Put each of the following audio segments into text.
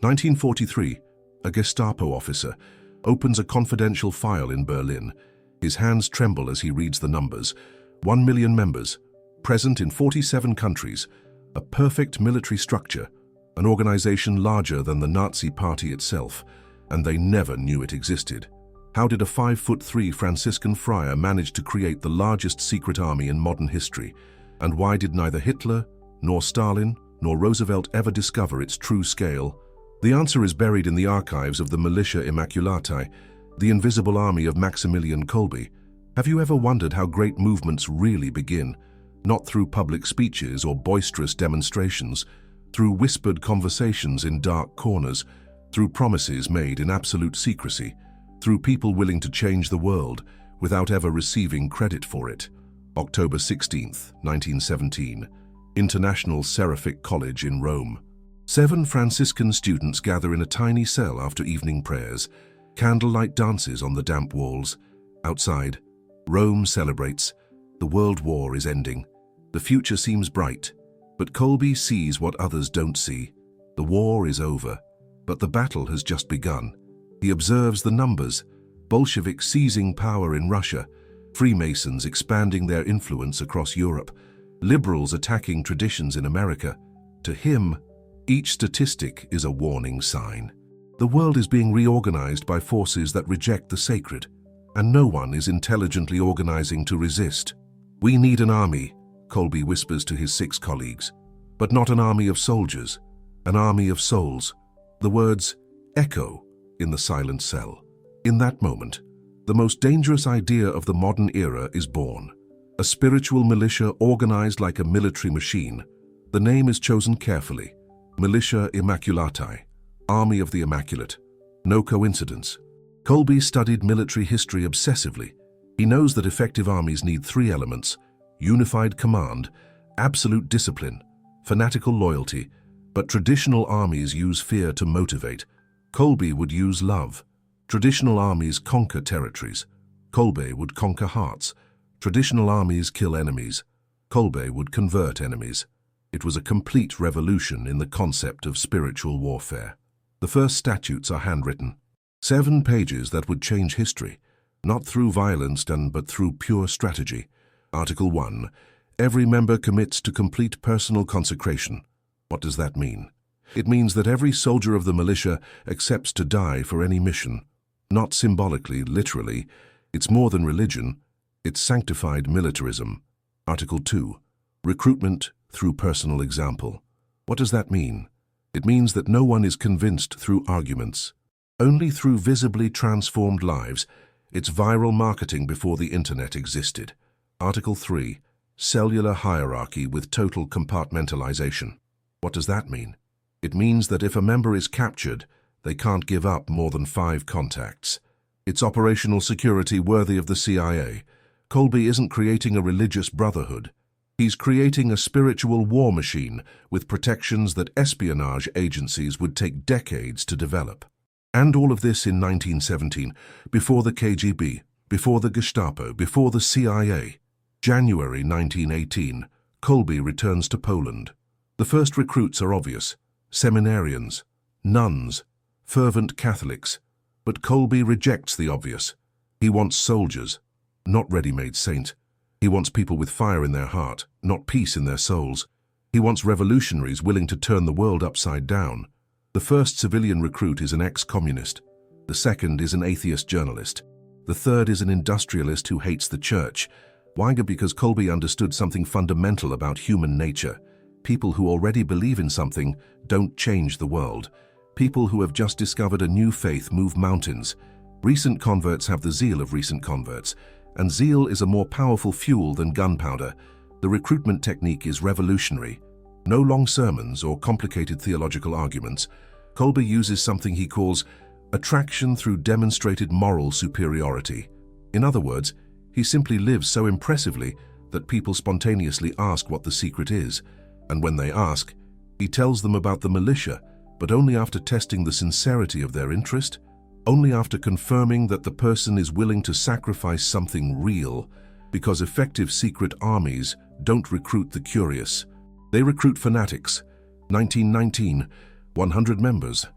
1943, a Gestapo officer opens a confidential file in Berlin. His hands tremble as he reads the numbers. 1 million members, present in 47 countries, a perfect military structure, an organization larger than the Nazi Party itself, and they never knew it existed. How did a 5'3" Franciscan friar manage to create the largest secret army in modern history? And why did neither Hitler, nor Stalin, nor Roosevelt ever discover its true scale? The answer is buried in the archives of the Militia Immaculatae, the invisible army of Maximilian Kolbe. Have you ever wondered how great movements really begin? Not through public speeches or boisterous demonstrations, through whispered conversations in dark corners, through promises made in absolute secrecy, through people willing to change the world without ever receiving credit for it. October 16, 1917, International Seraphic College in Rome. 7 Franciscan students gather in a tiny cell after evening prayers, candlelight dances on the damp walls. Outside, Rome celebrates. The World War is ending. The future seems bright, but Kolbe sees what others don't see. The war is over, but the battle has just begun. He observes the numbers: Bolsheviks seizing power in Russia, Freemasons expanding their influence across Europe, liberals attacking traditions in America. To him, each statistic is a warning sign. The world is being reorganized by forces that reject the sacred, and no one is intelligently organizing to resist. We need an army, Kolbe whispers to his 6 colleagues, but not an army of soldiers, an army of souls. The words echo in the silent cell. In that moment, the most dangerous idea of the modern era is born. A spiritual militia organized like a military machine. The name is chosen carefully: Militia Immaculatae, Army of the Immaculate. No coincidence. Kolbe studied military history obsessively. He knows that effective armies need 3 elements: unified command, absolute discipline, fanatical loyalty. But traditional armies use fear to motivate. Kolbe would use love. Traditional armies conquer territories. Kolbe would conquer hearts. Traditional armies kill enemies. Kolbe would convert enemies. It was a complete revolution in the concept of spiritual warfare. The first statutes are handwritten. 7 pages that would change history, not through violence but through pure strategy. Article 1. Every member commits to complete personal consecration. What does that mean? It means that every soldier of the militia accepts to die for any mission. Not symbolically, literally. It's more than religion. It's sanctified militarism. Article 2. Recruitment through personal example. What does that mean? It means that no one is convinced through arguments, only through visibly transformed lives. It's viral marketing before the internet existed. Article 3. Cellular hierarchy with total compartmentalization. What does that mean? It means that if a member is captured, they can't give up more than 5 contacts. It's operational security worthy of the CIA. Kolbe isn't creating a religious brotherhood. He's creating a spiritual war machine with protections that espionage agencies would take decades to develop. And all of this in 1917, before the KGB, before the Gestapo, before the CIA. January 1918, Kolbe returns to Poland. The first recruits are obvious: seminarians, nuns, fervent Catholics. But Kolbe rejects the obvious. He wants soldiers, not ready-made saints. He wants people with fire in their heart, not peace in their souls. He wants revolutionaries willing to turn the world upside down. The first civilian recruit is an ex-communist. The second is an atheist journalist. The third is an industrialist who hates the church. Why? Because Kolbe understood something fundamental about human nature. People who already believe in something don't change the world. People who have just discovered a new faith move mountains. Recent converts have the zeal of recent converts, and zeal is a more powerful fuel than gunpowder. The recruitment technique is revolutionary. No long sermons or complicated theological arguments. Kolbe uses something he calls attraction through demonstrated moral superiority. In other words, he simply lives so impressively that people spontaneously ask what the secret is. And when they ask, he tells them about the militia, but only after testing the sincerity of their interest, only after confirming that the person is willing to sacrifice something real, because effective secret armies don't recruit the curious. They recruit fanatics. 1919, 100 members.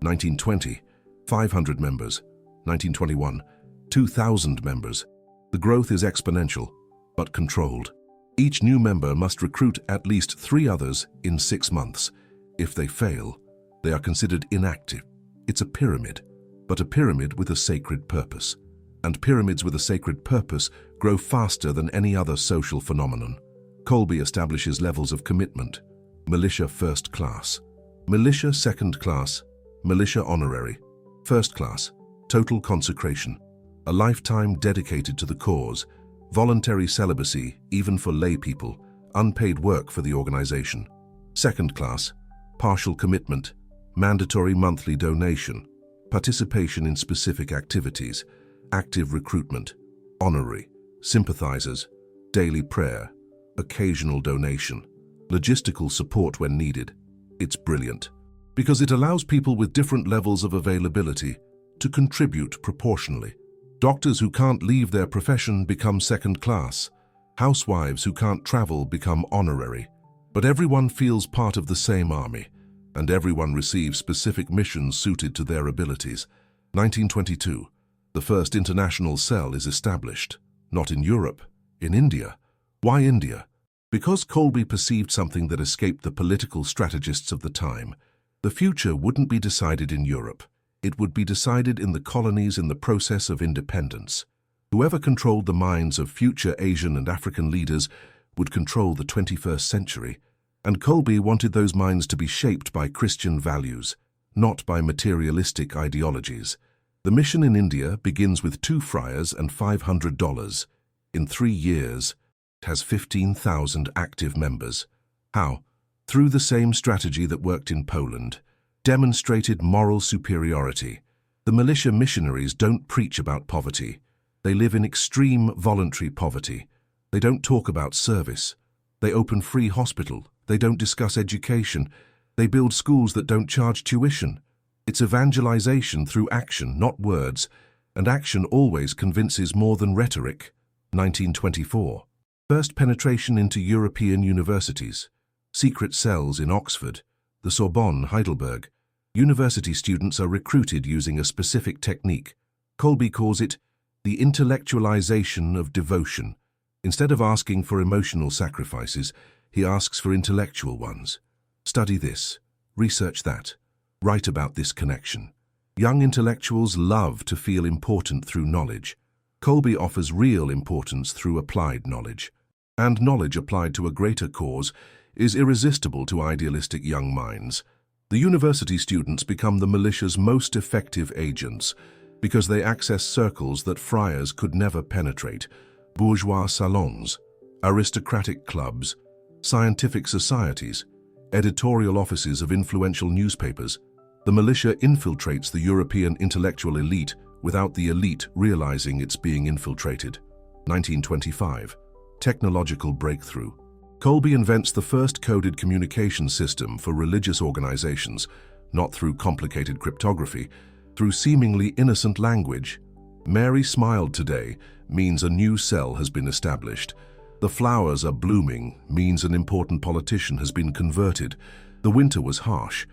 1920, 500 members. 1921, 2,000 members. The growth is exponential, but controlled. Each new member must recruit at least 3 others in 6 months. If they fail, they are considered inactive. It's a pyramid, but a pyramid with a sacred purpose. And pyramids with a sacred purpose grow faster than any other social phenomenon. Kolbe establishes levels of commitment. Militia first class, militia second class, militia honorary. First class, total consecration, a lifetime dedicated to the cause, voluntary celibacy even for lay people, unpaid work for the organization. Second class, partial commitment, mandatory monthly donation, participation in specific activities, active recruitment, honorary, sympathizers, daily prayer, occasional donation, logistical support when needed. It's brilliant because it allows people with different levels of availability to contribute proportionally. Doctors who can't leave their profession become second class. Housewives who can't travel become honorary. But everyone feels part of the same army, and everyone receives specific missions suited to their abilities. 1922. The first international cell is established. Not in Europe, in India. Why India? Because Kolbe perceived something that escaped the political strategists of the time. The future wouldn't be decided in Europe. It would be decided in the colonies in the process of independence. Whoever controlled the minds of future Asian and African leaders would control the 21st century. And Kolbe wanted those minds to be shaped by Christian values, not by materialistic ideologies. The mission in India begins with 2 friars and $500. In 3 years, it has 15,000 active members. How? Through the same strategy that worked in Poland. Demonstrated moral superiority. The militia missionaries don't preach about poverty. They live in extreme voluntary poverty. They don't talk about service. They open free hospital. They don't discuss education. They build schools that don't charge tuition. It's evangelization through action, not words, and action always convinces more than rhetoric. 1924. First penetration into European universities. Secret cells in Oxford, the Sorbonne, Heidelberg. University students are recruited using a specific technique. Kolbe calls it the intellectualization of devotion. Instead of asking for emotional sacrifices, he asks for intellectual ones. Study this, research that, write about this connection. Young intellectuals love to feel important through knowledge. Kolbe offers real importance through applied knowledge. And knowledge applied to a greater cause is irresistible to idealistic young minds. The university students become the militia's most effective agents because they access circles that friars could never penetrate. Bourgeois salons, aristocratic clubs, scientific societies, editorial offices of influential newspapers. The militia infiltrates the European intellectual elite without the elite realizing it's being infiltrated. 1925. Technological breakthrough. Kolbe invents the first coded communication system for religious organizations, not through complicated cryptography, through seemingly innocent language. Mary smiled today means a new cell has been established. The flowers are blooming means an important politician has been converted. The winter was harsh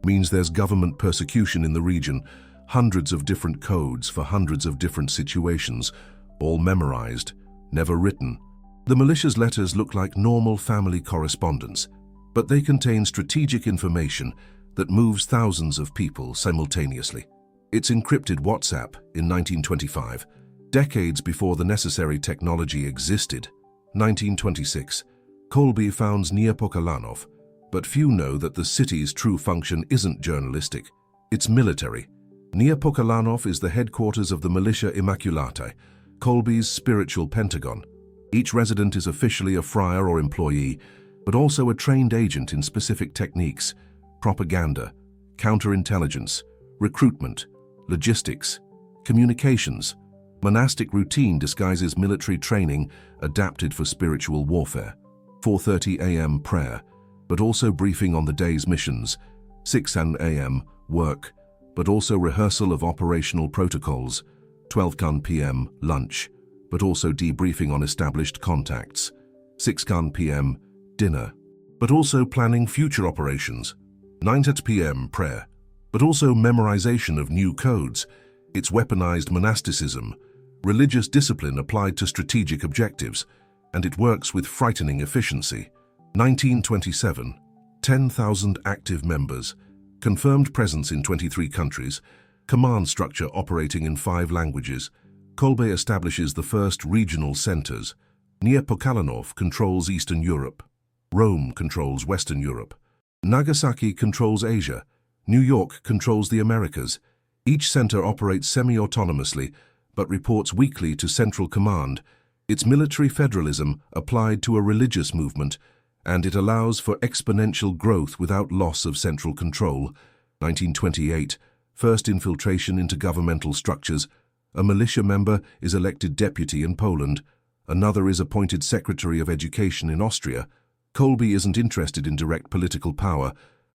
means there's government persecution in the region. Hundreds of different codes for hundreds of different situations, all memorized, never written. The militia's letters look like normal family correspondence, but they contain strategic information that moves thousands of people simultaneously. It's encrypted WhatsApp in 1925, decades before the necessary technology existed. 1926. Kolbe founds Neopokalanów, but few know that the city's true function isn't journalistic, it's military. Neopokalanów is the headquarters of the Militia Immaculatae, Kolbe's spiritual pentagon. Each resident is officially a friar or employee, but also a trained agent in specific techniques: propaganda, counterintelligence, recruitment, logistics, communications. Monastic routine disguises military training adapted for spiritual warfare. 4:30 a.m. prayer, but also briefing on the day's missions. 6 a.m. work, but also rehearsal of operational protocols. 12 p.m. lunch, but also debriefing on established contacts. 6 p.m. dinner, but also planning future operations. 9 p.m. prayer, but also memorization of new codes. It's weaponized monasticism, religious discipline applied to strategic objectives, and it works with frightening efficiency. 1927, 10,000 active members, confirmed presence in 23 countries, command structure operating in 5 languages. Kolbe establishes the first regional centers. Nepokalanov controls Eastern Europe. Rome controls Western Europe. Nagasaki controls Asia. New York controls the Americas. Each center operates semi-autonomously, but reports weekly to Central Command. It's military federalism applied to a religious movement, and it allows for exponential growth without loss of central control. 1928, first infiltration into governmental structures. A militia member is elected deputy in Poland. Another is appointed Secretary of Education in Austria. Kolbe isn't interested in direct political power.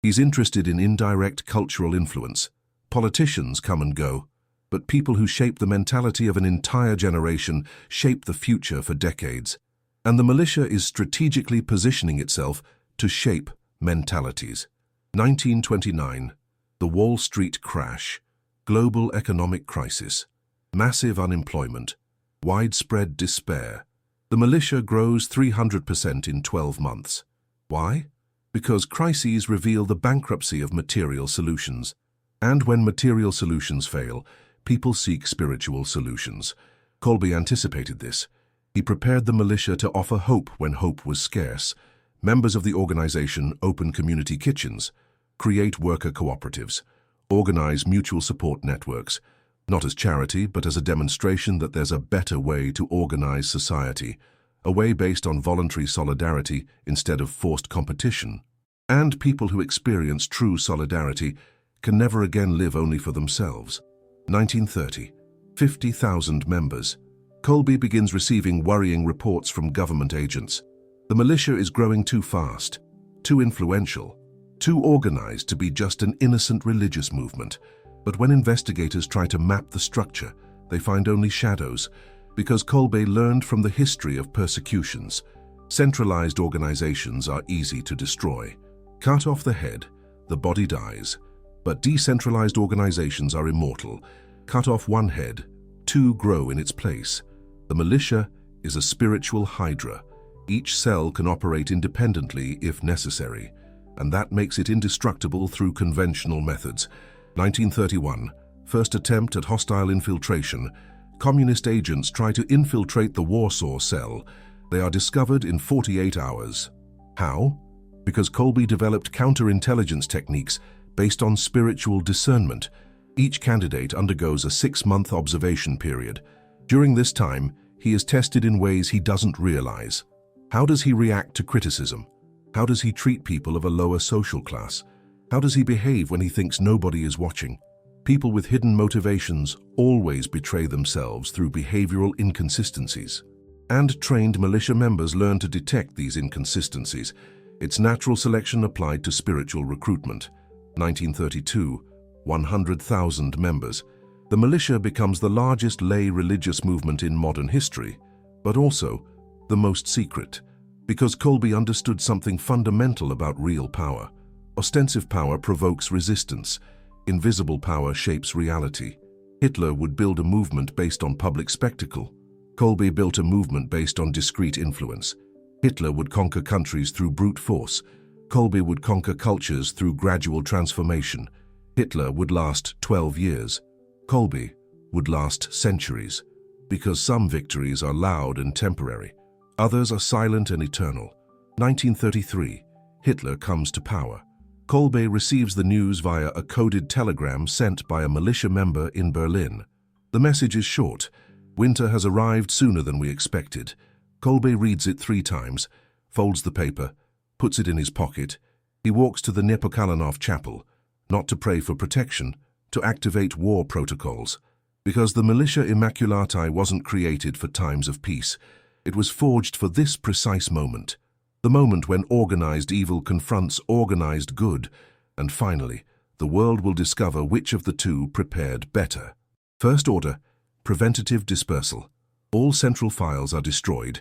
He's interested in indirect cultural influence. Politicians come and go, but people who shape the mentality of an entire generation shape the future for decades. And the militia is strategically positioning itself to shape mentalities. 1929, the Wall Street crash, global economic crisis, massive unemployment, widespread despair. The militia grows 300% in 12 months. Why? Because crises reveal the bankruptcy of material solutions. And when material solutions fail, people seek spiritual solutions. Kolbe anticipated this. He prepared the militia to offer hope when hope was scarce. Members of the organization open community kitchens, create worker cooperatives, organize mutual support networks, not as charity, but as a demonstration that there's a better way to organize society, a way based on voluntary solidarity instead of forced competition. And people who experience true solidarity can never again live only for themselves. 1930, 50,000 members. Kolbe begins receiving worrying reports from government agents. The militia is growing too fast, too influential, too organized to be just an innocent religious movement. But when investigators try to map the structure, they find only shadows, because Kolbe learned from the history of persecutions. Centralized organizations are easy to destroy. Cut off the head, the body dies. But decentralized organizations are immortal. Cut off one head, 2 grow in its place. The militia is a spiritual hydra. Each cell can operate independently if necessary, and that makes it indestructible through conventional methods. 1931, first attempt at hostile infiltration. Communist agents try to infiltrate the Warsaw cell. They are discovered in 48 hours. How? Because Kolbe developed counterintelligence techniques based on spiritual discernment. Each candidate undergoes a 6-month observation period. During this time, he is tested in ways he doesn't realize. How does he react to criticism? How does he treat people of a lower social class? How does he behave when he thinks nobody is watching? People with hidden motivations always betray themselves through behavioral inconsistencies. And trained militia members learn to detect these inconsistencies. It's natural selection applied to spiritual recruitment. 1932, 100,000 members. The militia becomes the largest lay religious movement in modern history, but also the most secret, because Kolbe understood something fundamental about real power. Ostensive power provokes resistance. Invisible power shapes reality. Hitler would build a movement based on public spectacle. Kolbe built a movement based on discreet influence. Hitler would conquer countries through brute force. Kolbe would conquer cultures through gradual transformation. Hitler would last 12 years. Kolbe would last centuries, because some victories are loud and temporary. Others are silent and eternal. 1933, Hitler comes to power. Kolbe receives the news via a coded telegram sent by a militia member in Berlin. The message is short. Winter has arrived sooner than we expected. Kolbe reads it 3 times, folds the paper, puts it in his pocket. He walks to the Nepokalanov chapel, not to pray for protection, to activate war protocols. Because the Militia Immaculatae wasn't created for times of peace. It was forged for this precise moment. The moment when organized evil confronts organized good. And finally, the world will discover which of the two prepared better. First order, preventative dispersal. All central files are destroyed,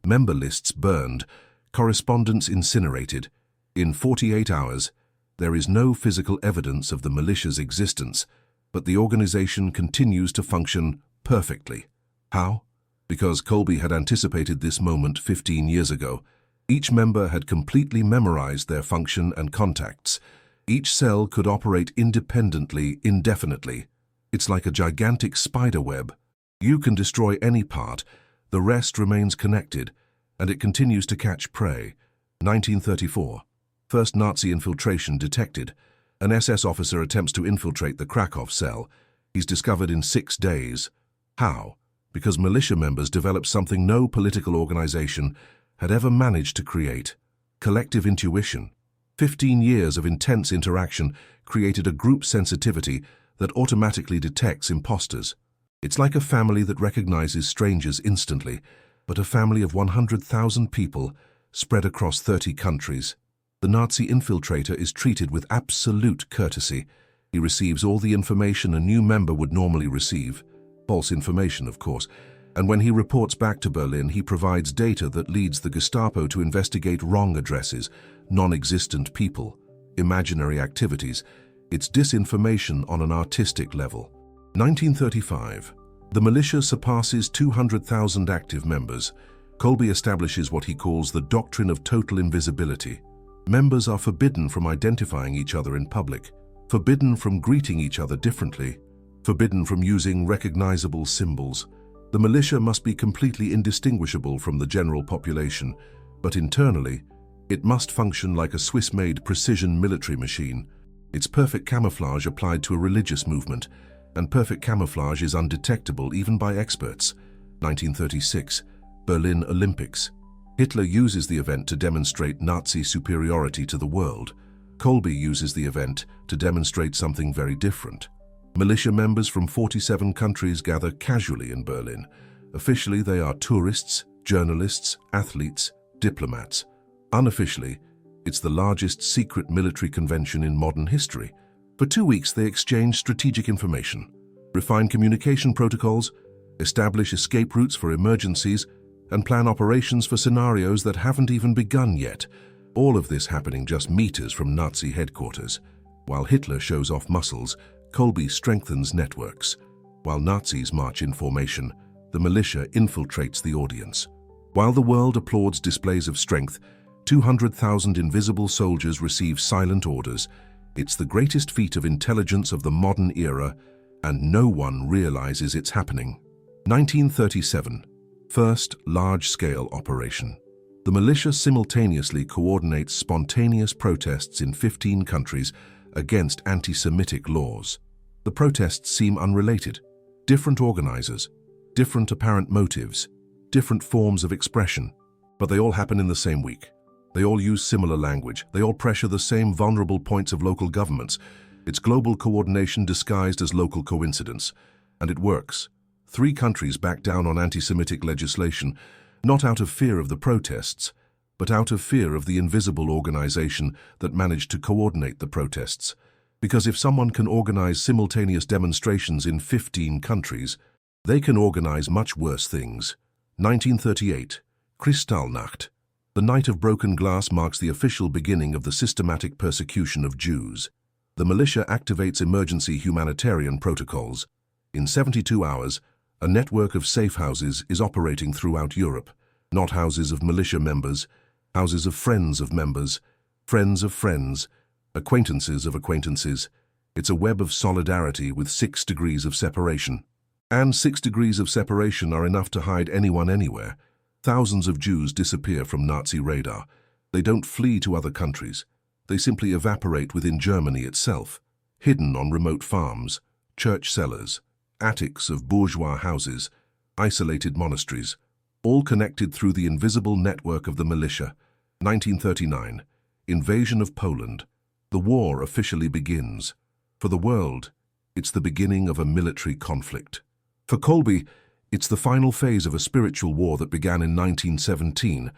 member lists burned, correspondence incinerated. In 48 hours, There is no physical evidence of the militia's existence, but the organization continues to function perfectly. How? Because Kolbe had anticipated this moment 15 years ago. Each member had completely memorized their function and contacts. Each cell could operate independently, indefinitely. It's like a gigantic spider web. You can destroy any part, the rest remains connected, and it continues to catch prey. 1934. First Nazi infiltration detected. An SS officer attempts to infiltrate the Krakow cell. He's discovered in 6 days. How? Because militia members developed something no political organization had ever managed to create: collective intuition. 15 years of intense interaction created a group sensitivity that automatically detects imposters. It's like a family that recognizes strangers instantly, but a family of 100,000 people spread across 30 countries. The Nazi infiltrator is treated with absolute courtesy. He receives all the information a new member would normally receive. False information, of course. And when he reports back to Berlin, he provides data that leads the Gestapo to investigate wrong addresses, non-existent people, imaginary activities. It's disinformation on an artistic level. 1935. The militia surpasses 200,000 active members. Kolbe establishes what he calls the doctrine of total invisibility. Members are forbidden from identifying each other in public, forbidden from greeting each other differently, forbidden from using recognizable symbols. The militia must be completely indistinguishable from the general population, but internally, it must function like a Swiss-made precision military machine. It's perfect camouflage applied to a religious movement, and perfect camouflage is undetectable even by experts. 1936, Berlin Olympics. Hitler uses the event to demonstrate Nazi superiority to the world. Kolbe uses the event to demonstrate something very different. Militia members from 47 countries gather casually in Berlin. Officially, they are tourists, journalists, athletes, diplomats. Unofficially, it's the largest secret military convention in modern history. For 2 weeks, they exchange strategic information, refine communication protocols, establish escape routes for emergencies, and plan operations for scenarios that haven't even begun yet. All of this happening just meters from Nazi headquarters. While Hitler shows off muscles, Kolbe strengthens networks. While Nazis march in formation, the militia infiltrates the audience. While the world applauds displays of strength, 200,000 invisible soldiers receive silent orders. It's the greatest feat of intelligence of the modern era, and no one realizes it's happening. 1937. First large-scale operation. The militia simultaneously coordinates spontaneous protests in 15 countries against anti-Semitic laws. The protests seem unrelated. Different organizers, different apparent motives, different forms of expression, but they all happen in the same week. They all use similar language. They all pressure the same vulnerable points of local governments. It's global coordination disguised as local coincidence. And it works. 3 countries back down on anti-Semitic legislation, not out of fear of the protests, but out of fear of the invisible organization that managed to coordinate the protests. Because if someone can organize simultaneous demonstrations in 15 countries, they can organize much worse things. 1938. Kristallnacht. The Night of Broken Glass marks the official beginning of the systematic persecution of Jews. The militia activates emergency humanitarian protocols. In 72 hours, a network of safe houses is operating throughout Europe. Not houses of militia members, houses of members, friends of friends, acquaintances of acquaintances. It's a web of solidarity with 6 degrees of separation. And 6 degrees of separation are enough to hide anyone anywhere. Thousands of Jews disappear from Nazi radar. They don't flee to other countries. They simply evaporate within Germany itself, hidden on remote farms, church cellars, attics of bourgeois houses, isolated monasteries, all connected through the invisible network of the militia. 1939. Invasion of Poland. The war officially begins. For the world, it's the beginning of a military conflict. For Kolbe, it's the final phase of a spiritual war that began in 1917.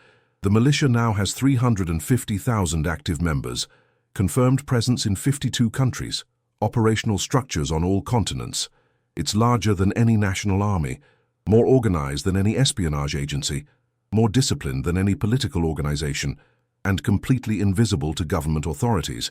The militia now has 350,000 active members, confirmed presence in 52 countries, operational structures on all continents. It's larger than any national army, more organized than any espionage agency, more disciplined than any political organization, and completely invisible to government authorities.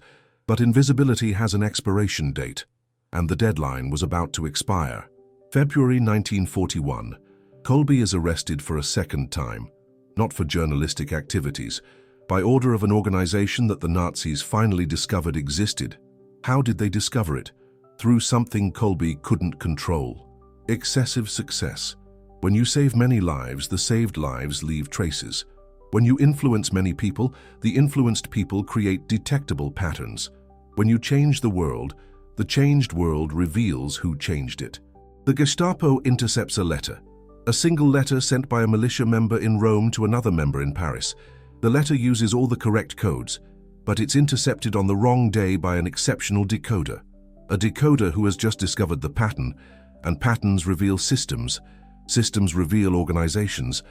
But invisibility has an expiration date, and the deadline was about to expire. February 1941, Kolbe is arrested for a second time, not for journalistic activities, by order of an organization that the Nazis finally discovered existed. How did they discover it? Through something Kolbe couldn't control. Excessive success. When you save many lives, the saved lives leave traces. When you influence many people, the influenced people create detectable patterns. When you change the world, the changed world reveals who changed it. The Gestapo intercepts a letter. A single letter sent by a militia member in Rome to another member in Paris. The letter uses all the correct codes, but it's intercepted on the wrong day by an exceptional decoder. A decoder who has just discovered the pattern, and patterns reveal systems. Systems reveal organizations.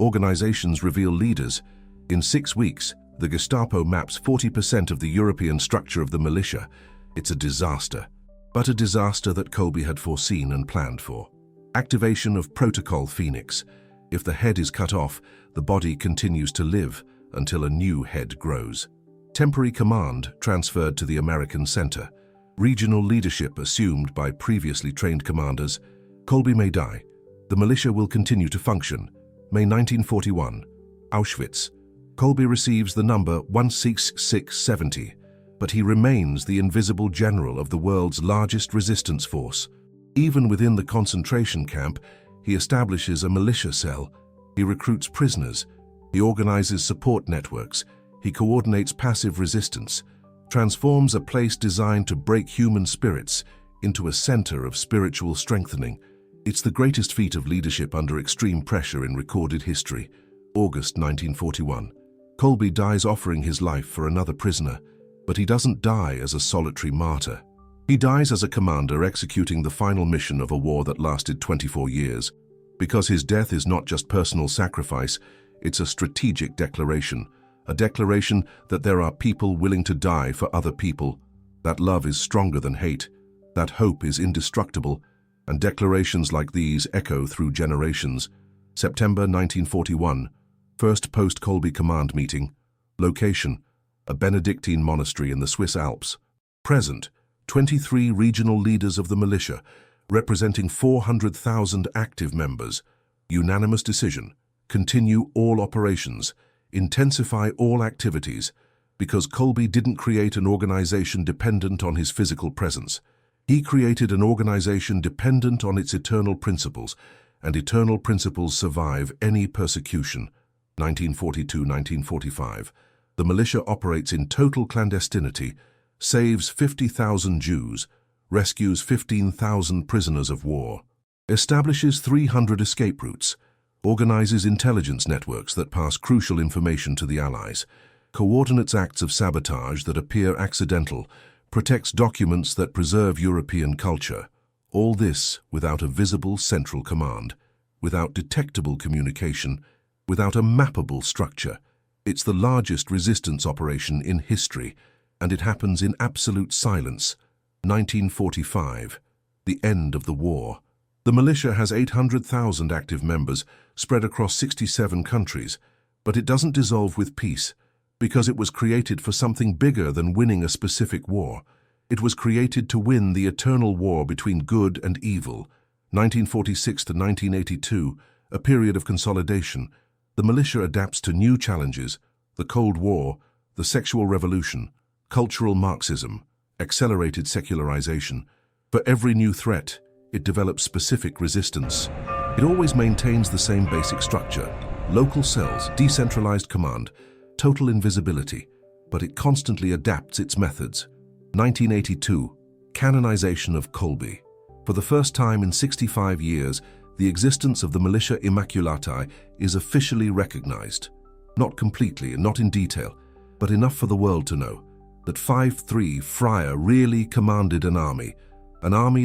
Organizations reveal leaders. In 6 weeks, the Gestapo maps 40% of the European structure of the militia. It's a disaster, but a disaster that Kolbe had foreseen and planned for. Activation of Protocol Phoenix. If the head is cut off, the body continues to live until a new head grows. Temporary command transferred to the American center. Regional leadership assumed by previously trained commanders. Kolbe may die. The militia will continue to function. May 1941. Auschwitz. Kolbe receives the number 16670, but he remains the invisible general of the world's largest resistance force. Even within the concentration camp, he establishes a militia cell. He recruits prisoners. He organizes support networks. He coordinates passive resistance, transforms a place designed to break human spirits into a center of spiritual strengthening. It's the greatest feat of leadership under extreme pressure in recorded history. August 1941. Kolbe dies offering his life for another prisoner, but he doesn't die as a solitary martyr. He dies as a commander executing the final mission of a war that lasted 24 years. Because his death is not just personal sacrifice, it's a strategic declaration. A declaration that there are people willing to die for other people, that love is stronger than hate, that hope is indestructible, and declarations like these echo through generations. September 1941, first post-Kolbe command meeting. Location, a Benedictine monastery in the Swiss Alps. Present, 23 regional leaders of the militia, representing 400,000 active members. Unanimous decision, continue all operations, intensify all activities, because Kolbe didn't create an organization dependent on his physical presence. He created an organization dependent on its eternal principles, and eternal principles survive any persecution. 1942-1945. The militia operates in total clandestinity, saves 50,000 Jews, rescues 15,000 prisoners of war, establishes 300 escape routes, organizes intelligence networks that pass crucial information to the Allies, coordinates acts of sabotage that appear accidental, protects documents that preserve European culture. All this without a visible central command, without detectable communication, without a mappable structure. It's the largest resistance operation in history, and it happens in absolute silence. 1945, the end of the war. The militia has 800,000 active members spread across 67 countries, but it doesn't dissolve with peace, because it was created for something bigger than winning a specific war. It was created to win the eternal war between good and evil. 1946 to 1982, a period of consolidation. The militia adapts to new challenges: the Cold War, the sexual revolution, cultural Marxism, accelerated secularization. For every new threat, it develops specific resistance. It always maintains the same basic structure: local cells, decentralized command, total invisibility, but it constantly adapts its methods. 1982, canonization of Kolbe. For the first time in 65 years, the existence of the Militia Immaculatae is officially recognized. Not completely and not in detail, but enough for the world to know that 5'3" Friar really commanded an army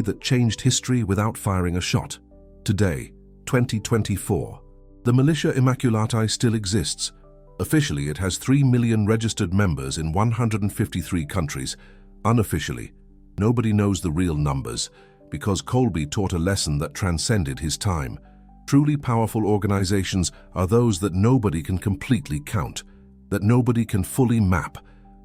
that changed history without firing a shot. Today, 2024, the Militia Immaculatae still exists. Officially, it has 3 million registered members in 153 countries. Unofficially, nobody knows the real numbers, because Kolbe taught a lesson that transcended his time. Truly powerful organizations are those that nobody can completely count, that nobody can fully map,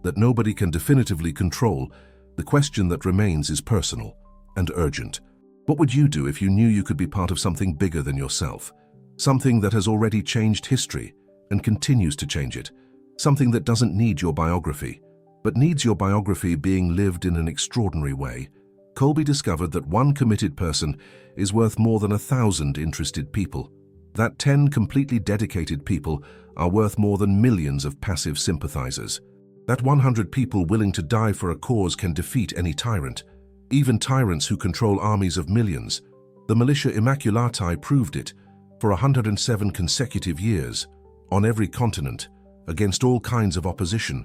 that nobody can definitively control, the question that remains is personal and urgent. What would you do if you knew you could be part of something bigger than yourself? Something that has already changed history and continues to change it. Something that doesn't need your biography, but needs your biography being lived in an extraordinary way. Kolbe discovered that one committed person is worth more than 1,000 interested people. That 10 completely dedicated people are worth more than millions of passive sympathizers. That 100 people willing to die for a cause can defeat any tyrant, even tyrants who control armies of millions. The Militia Immaculatae proved it for 107 consecutive years, on every continent, against all kinds of opposition,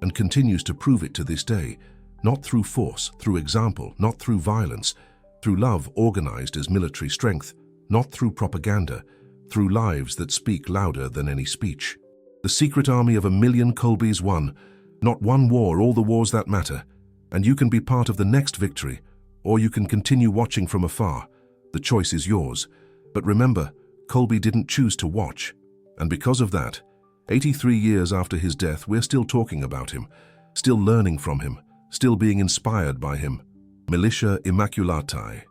and continues to prove it to this day, not through force, through example, not through violence, through love organized as military strength, not through propaganda, through lives that speak louder than any speech. The secret army of 1,000,000 Kolbes won, not one war, all the wars that matter, and you can be part of the next victory, or you can continue watching from afar. The choice is yours. But remember, Kolbe didn't choose to watch, and because of that, 83 years after his death, we're still talking about him, still learning from him, still being inspired by him. Militia Immaculatae.